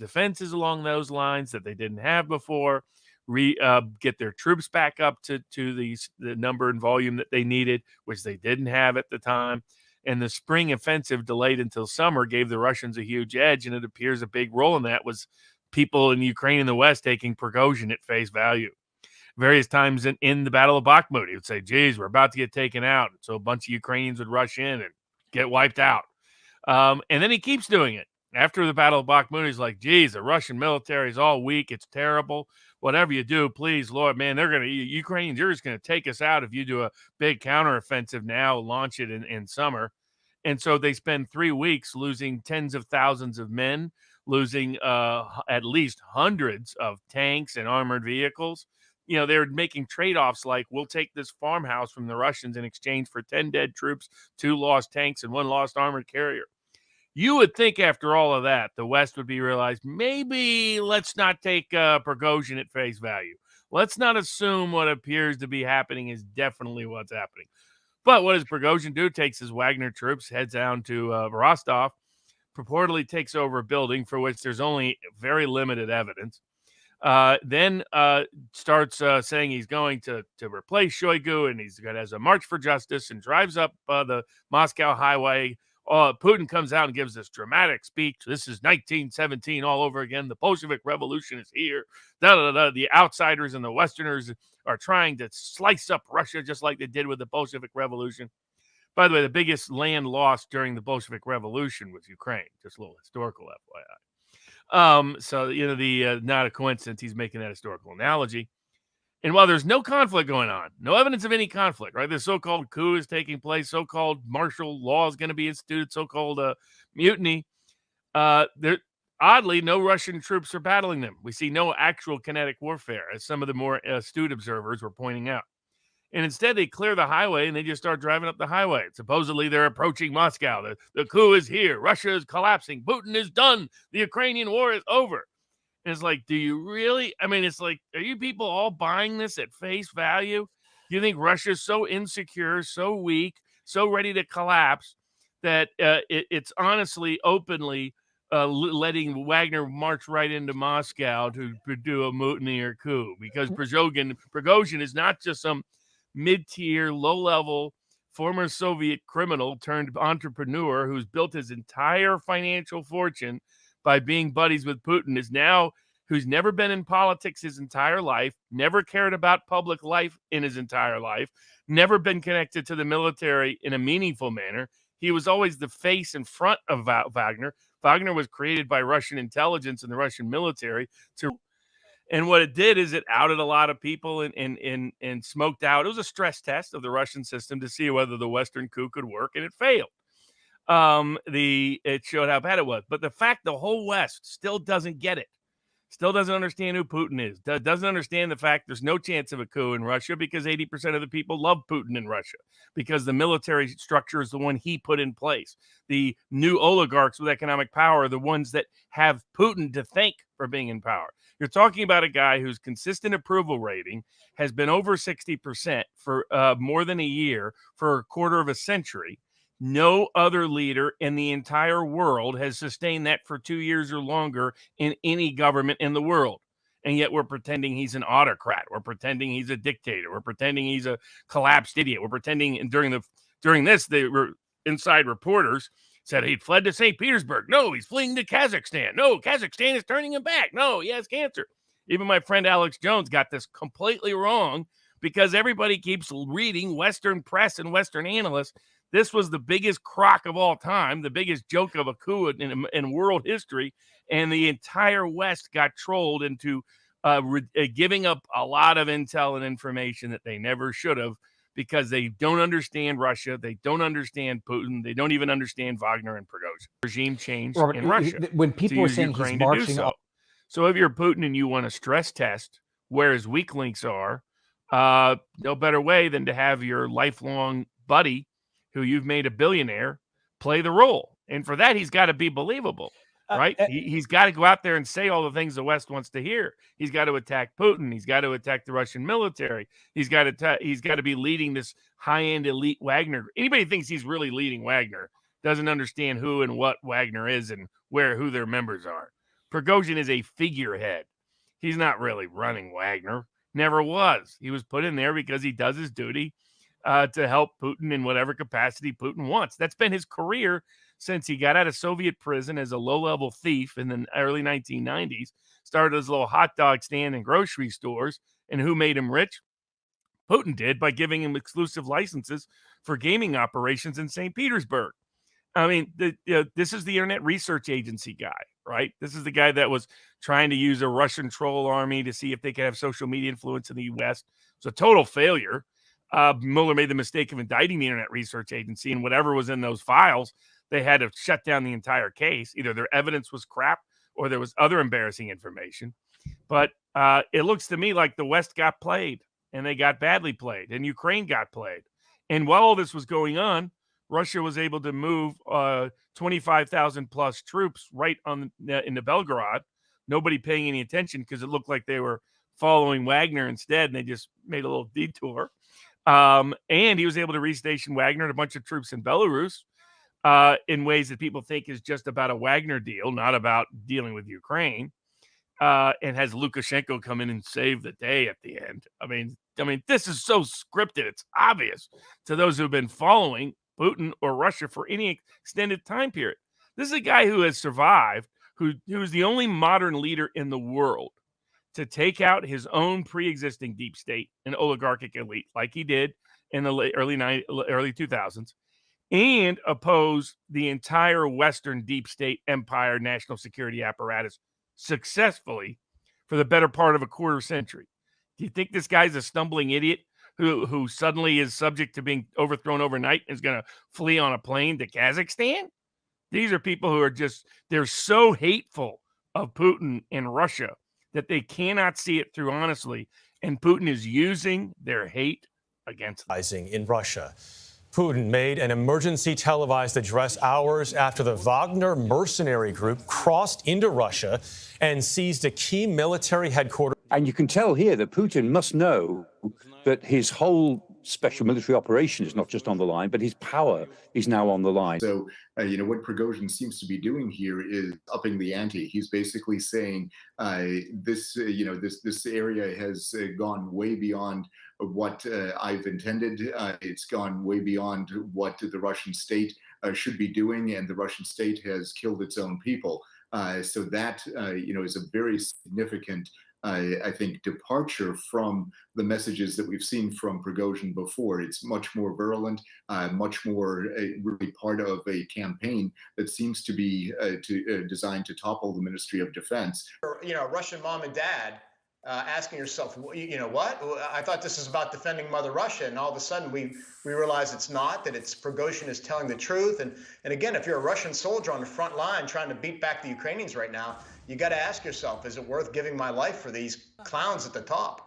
defenses along those lines that they didn't have before, get their troops back up to the number and volume that they needed, which they didn't have at the time. And the spring offensive delayed until summer gave the Russians a huge edge, and it appears a big role in that was people in Ukraine and the West taking Prigozhin at face value. Various times in the Battle of Bakhmut, he would say, geez, we're about to get taken out. So a bunch of Ukrainians would rush in and get wiped out. And then he keeps doing it. After the Battle of Bakhmut, he's like, geez, the Russian military is all weak. It's terrible. Whatever you do, please, Lord, man, Ukrainians, you're just going to take us out if you do a big counteroffensive now, launch it in summer. And so they spend 3 weeks losing tens of thousands of men, losing at least hundreds of tanks and armored vehicles. You know, they're making trade-offs like, we'll take this farmhouse from the Russians in exchange for 10 dead troops, 2 lost tanks, and 1 lost armored carrier. You would think after all of that, the West would be realized, maybe let's not take Prigozhin at face value. Let's not assume what appears to be happening is definitely what's happening. But what does Prigozhin do? Takes his Wagner troops, heads down to Rostov, purportedly takes over a building for which there's only very limited evidence. Then starts saying he's going to replace Shoigu, and has a march for justice and drives up the Moscow highway. Putin comes out and gives this dramatic speech. This is 1917 all over again. The Bolshevik Revolution is here. The outsiders and the Westerners are trying to slice up Russia just like they did with the Bolshevik Revolution. By the way, the biggest land lost during the Bolshevik Revolution was Ukraine. Just a little historical FYI. So, not a coincidence he's making that historical analogy. And while there's no conflict going on, no evidence of any conflict, right? The so-called coup is taking place, so-called martial law is going to be instituted, so-called mutiny. Oddly, no Russian troops are battling them. We see no actual kinetic warfare, as some of the more astute observers were pointing out. And instead, they clear the highway and they just start driving up the highway. Supposedly, they're approaching Moscow. The coup is here. Russia is collapsing. Putin is done. The Ukrainian war is over. And it's like, do you really? I mean, it's like, are you people all buying this at face value? Do you think Russia's so insecure, so weak, so ready to collapse that it's honestly openly letting Wagner march right into Moscow to do a mutiny or coup? Because Prigozhin is not just some mid-tier, low-level former Soviet criminal turned entrepreneur who's built his entire financial fortune by being buddies with Putin, who's never been in politics his entire life, never cared about public life in his entire life, never been connected to the military in a meaningful manner. He was always the face in front of Wagner. Wagner was created by Russian intelligence and the Russian military and what it did is it outed a lot of people and smoked out. It was a stress test of the Russian system to see whether the Western coup could work, and it failed. It showed how bad it was. But the fact the whole West still doesn't get it, still doesn't understand who Putin is, doesn't understand the fact there's no chance of a coup in Russia because 80% of the people love Putin in Russia because the military structure is the one he put in place. The new oligarchs with economic power are the ones that have Putin to thank for being in power. You're talking about a guy whose consistent approval rating has been over 60% for more than a year, for a quarter of a century. No other leader in the entire world has sustained that for 2 years or longer in any government in the world. And yet we're pretending he's an autocrat. We're pretending he's a dictator. We're pretending he's a collapsed idiot. We're pretending during this, inside reporters said he'd fled to St. Petersburg. No, he's fleeing to Kazakhstan. No, Kazakhstan is turning him back. No, he has cancer. Even my friend Alex Jones got this completely wrong because everybody keeps reading Western press and Western analysts. This was the biggest crock of all time, the biggest joke of a coup in world history, and the entire West got trolled into giving up a lot of intel and information that they never should have because they don't understand Russia, they don't understand Putin, they don't even understand Wagner and Prigozhin. Regime change in Russia. When people are saying Ukraine he's marching up. So if you're Putin and you want to stress test where his weak links are, no better way than to have your lifelong buddy who you've made a billionaire play the role. And for that, he's got to be believable, right? He's got to go out there and say all the things the West wants to hear. He's got to attack Putin. He's got to attack the Russian military. He's got to be leading this high-end elite Wagner. Anybody thinks he's really leading Wagner doesn't understand who and what Wagner is and who their members are. Prigozhin is a figurehead. He's not really running Wagner. Never was. He was put in there because he does his duty to help Putin in whatever capacity Putin wants. That's been his career since he got out of Soviet prison as a low-level thief in the early 1990s. Started his little hot dog stand in grocery stores. And who made him rich? Putin did, by giving him exclusive licenses for gaming operations in St. Petersburg. I mean, this is the Internet Research Agency guy, right? This is the guy that was trying to use a Russian troll army to see if they could have social media influence in the U.S. It's a total failure. Mueller made the mistake of indicting the Internet Research Agency, and whatever was in those files, they had to shut down the entire case. Either their evidence was crap or there was other embarrassing information. But it looks to me like the West got played, and they got badly played, and Ukraine got played. And while all this was going on, Russia was able to move 25,000 plus troops right into Belgorod. Nobody paying any attention because it looked like they were following Wagner instead, and they just made a little detour. And he was able to restation Wagner and a bunch of troops in Belarus in ways that people think is just about a Wagner deal, not about dealing with Ukraine. And has Lukashenko come in and save the day at the end. I mean, this is so scripted. It's obvious to those who have been following Putin or Russia for any extended time period. This is a guy who has survived, who's the only modern leader in the world to take out his own pre-existing deep state and oligarchic elite, like he did in the early 2000s, and oppose the entire Western deep state empire national security apparatus successfully for the better part of a quarter century. Do you think this guy's a stumbling idiot who suddenly is subject to being overthrown overnight and is going to flee on a plane to Kazakhstan? These are people who are they're so hateful of Putin and Russia that they cannot see it through honestly. And Putin is using their hate against them. In Russia. Putin made an emergency televised address hours after the Wagner mercenary group crossed into Russia and seized a key military headquarters. And you can tell here that Putin must know that his whole special military operation is not just on the line, but his power is now on the line. So, what Prigozhin seems to be doing here is upping the ante. He's basically saying this area has gone way beyond what I've intended. It's gone way beyond what the Russian state should be doing, and the Russian state has killed its own people. So that is a very significant, I think, departure from the messages that we've seen from Prigozhin before. It's much more virulent, much more really part of a campaign that seems to be designed to topple the Ministry of Defense. Russian mom and dad asking yourself, what? I thought this is about defending Mother Russia, and all of a sudden we realize it's not, that it's Prigozhin is telling the truth. And again, if you're a Russian soldier on the front line trying to beat back the Ukrainians right now, you got to ask yourself, is it worth giving my life for these clowns at the top?